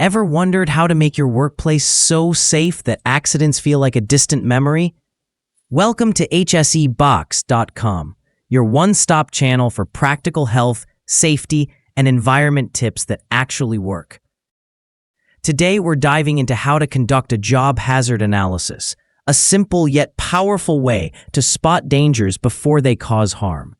Ever wondered how to make your workplace so safe that accidents feel like a distant memory? Welcome to hsebox.com, your one-stop channel for practical health, safety, and environment tips that actually work. Today, we're diving into how to conduct a job hazard analysis, a simple yet powerful way to spot dangers before they cause harm.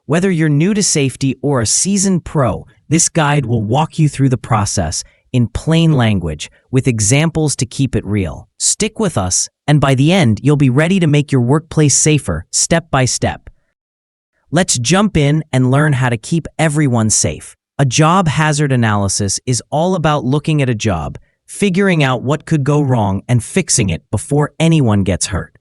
Whether you're new to safety or a seasoned pro, this guide will walk you through the process in plain language with examples to keep it real. Stick with us, and by the end, you'll be ready to make your workplace safer step by step. Let's jump in and learn how to keep everyone safe. A job hazard analysis is all about looking at a job, figuring out what could go wrong, and fixing it before anyone gets hurt.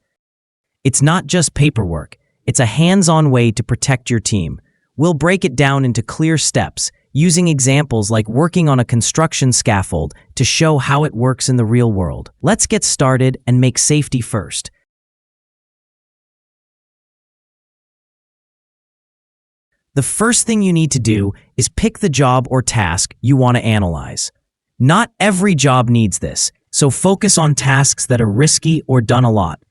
It's not just paperwork. It's a hands-on way to protect your team. We'll break it down into clear steps, using examples like working on a construction scaffold to show how it works in the real world. Let's get started and make safety first. The first thing you need to do is pick the job or task you want to analyze. Not every job needs this, so focus on tasks that are risky or done a lot.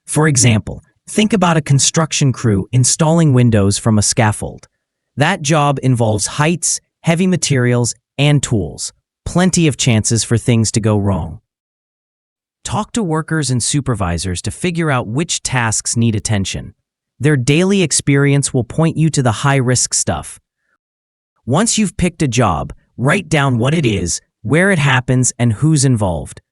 For example, think about a construction crew installing windows from a scaffold. That job involves heights, heavy materials, and tools. Plenty of chances for things to go wrong. Talk to workers and supervisors to figure out which tasks need attention. Their daily experience will point you to the high-risk stuff. Once you've picked a job, write down what it is, where it happens, and who's involved.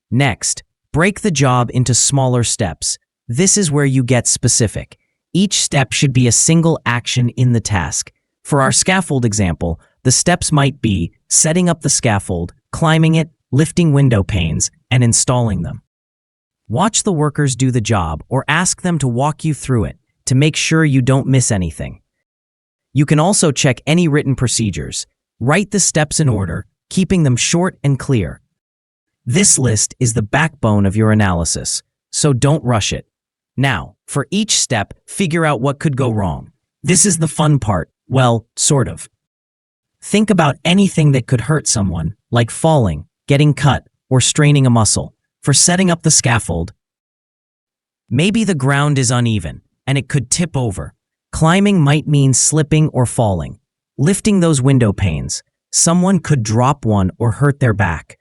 Next, break the job into smaller steps. This is where you get specific. Each step should be a single action in the task. For our scaffold example, the steps might be setting up the scaffold, climbing it, lifting window panes, and installing them. Watch the workers do the job or ask them to walk you through it to make sure you don't miss anything. You can also check any written procedures. Write the steps in order, keeping them short and clear. This list is the backbone of your analysis, so don't rush it. Now, for each step, figure out what could go wrong. This is the fun part. Well, sort of. Think about anything that could hurt someone, like falling, getting cut, or straining a muscle. For setting up the scaffold, maybe the ground is uneven, and it could tip over. Climbing might mean slipping or falling. Lifting those window panes, someone could drop one or hurt their back.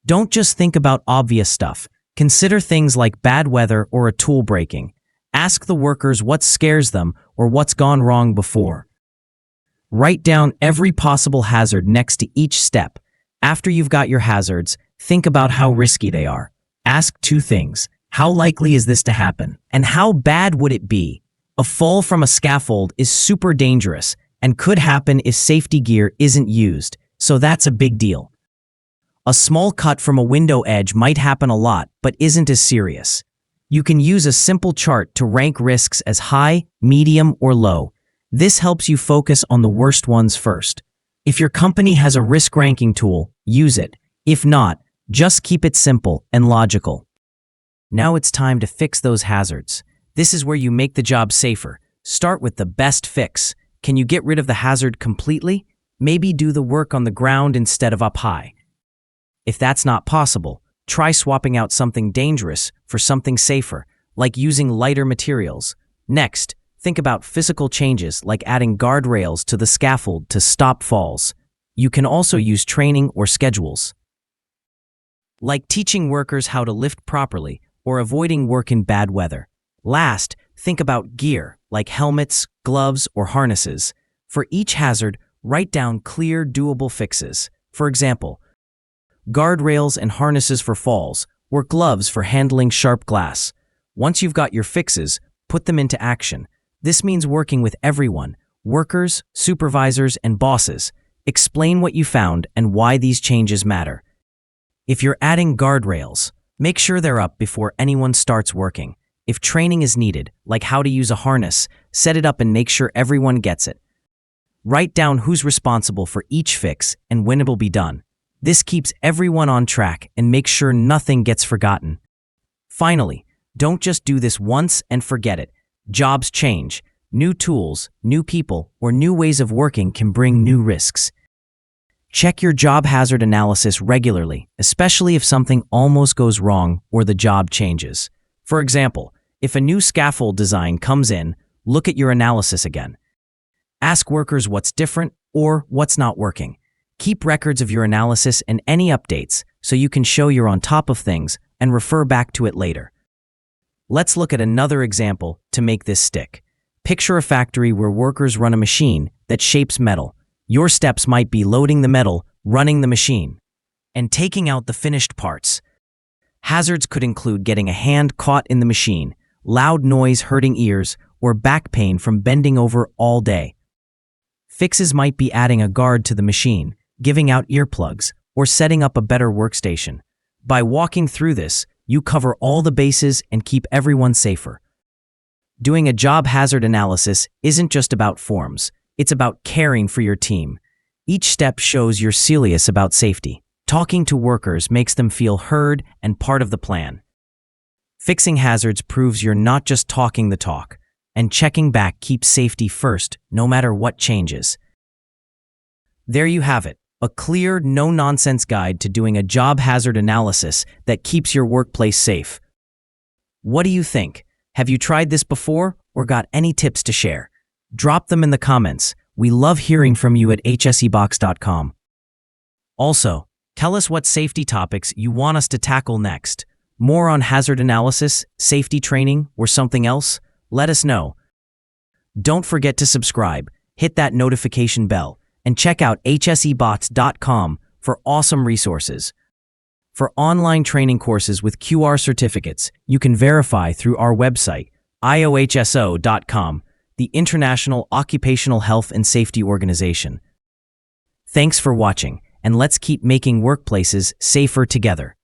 Don't just think about obvious stuff. Consider things like bad weather or a tool breaking. Ask the workers what scares them or what's gone wrong before. Write down every possible hazard next to each step. After you've got your hazards, think about how risky they are. Ask two things. How likely is this to happen? And how bad would it be? A fall from a scaffold is super dangerous and could happen if safety gear isn't used, so that's a big deal. A small cut from a window edge might happen a lot, but isn't as serious. You can use a simple chart to rank risks as high, medium, or low. This helps you focus on the worst ones first. If your company has a risk ranking tool, use it. If not, just keep it simple and logical. Now it's time to fix those hazards. This is where you make the job safer. Start with the best fix. Can you get rid of the hazard completely? Maybe do the work on the ground instead of up high. If that's not possible, try swapping out something dangerous for something safer, like using lighter materials. Next, think about physical changes like adding guardrails to the scaffold to stop falls. You can also use training or schedules, like teaching workers how to lift properly or avoiding work in bad weather. Last, think about gear, like helmets, gloves, or harnesses. For each hazard, write down clear, doable fixes. For example, guardrails and harnesses for falls, or gloves for handling sharp glass. Once you've got your fixes, put them into action. This means working with everyone, workers, supervisors, and bosses. Explain what you found and why these changes matter. If you're adding guardrails, make sure they're up before anyone starts working. If training is needed, like how to use a harness, set it up and make sure everyone gets it. Write down who's responsible for each fix and when it'll be done. This keeps everyone on track and makes sure nothing gets forgotten. Finally, don't just do this once and forget it. Jobs change. New tools, new people, or new ways of working can bring new risks. Check your job hazard analysis regularly, especially if something almost goes wrong or the job changes. For example, if a new scaffold design comes in, look at your analysis again. Ask workers what's different or what's not working. Keep records of your analysis and any updates so you can show you're on top of things and refer back to it later. Let's look at another example to make this stick. Picture a factory where workers run a machine that shapes metal. Your steps might be loading the metal, running the machine, and taking out the finished parts. Hazards could include getting a hand caught in the machine, loud noise hurting ears, or back pain from bending over all day. Fixes might be adding a guard to the machine, giving out earplugs, or setting up a better workstation. By walking through this, you cover all the bases and keep everyone safer. Doing a job hazard analysis isn't just about forms, it's about caring for your team. Each step shows you're serious about safety. Talking to workers makes them feel heard and part of the plan. Fixing hazards proves you're not just talking the talk, and checking back keeps safety first, no matter what changes. There you have it. A clear, no-nonsense guide to doing a job hazard analysis that keeps your workplace safe. What do you think? Have you tried this before or got any tips to share? Drop them in the comments. We love hearing from you at hsebox.com. Also, tell us what safety topics you want us to tackle next. More on hazard analysis, safety training, or something else? Let us know. Don't forget to subscribe, hit that notification bell, and check out hsebox.com for awesome resources. For online training courses with QR certificates, you can verify through our website, iohso.com, the International Occupational Health and Safety Organization. Thanks for watching, and let's keep making workplaces safer together.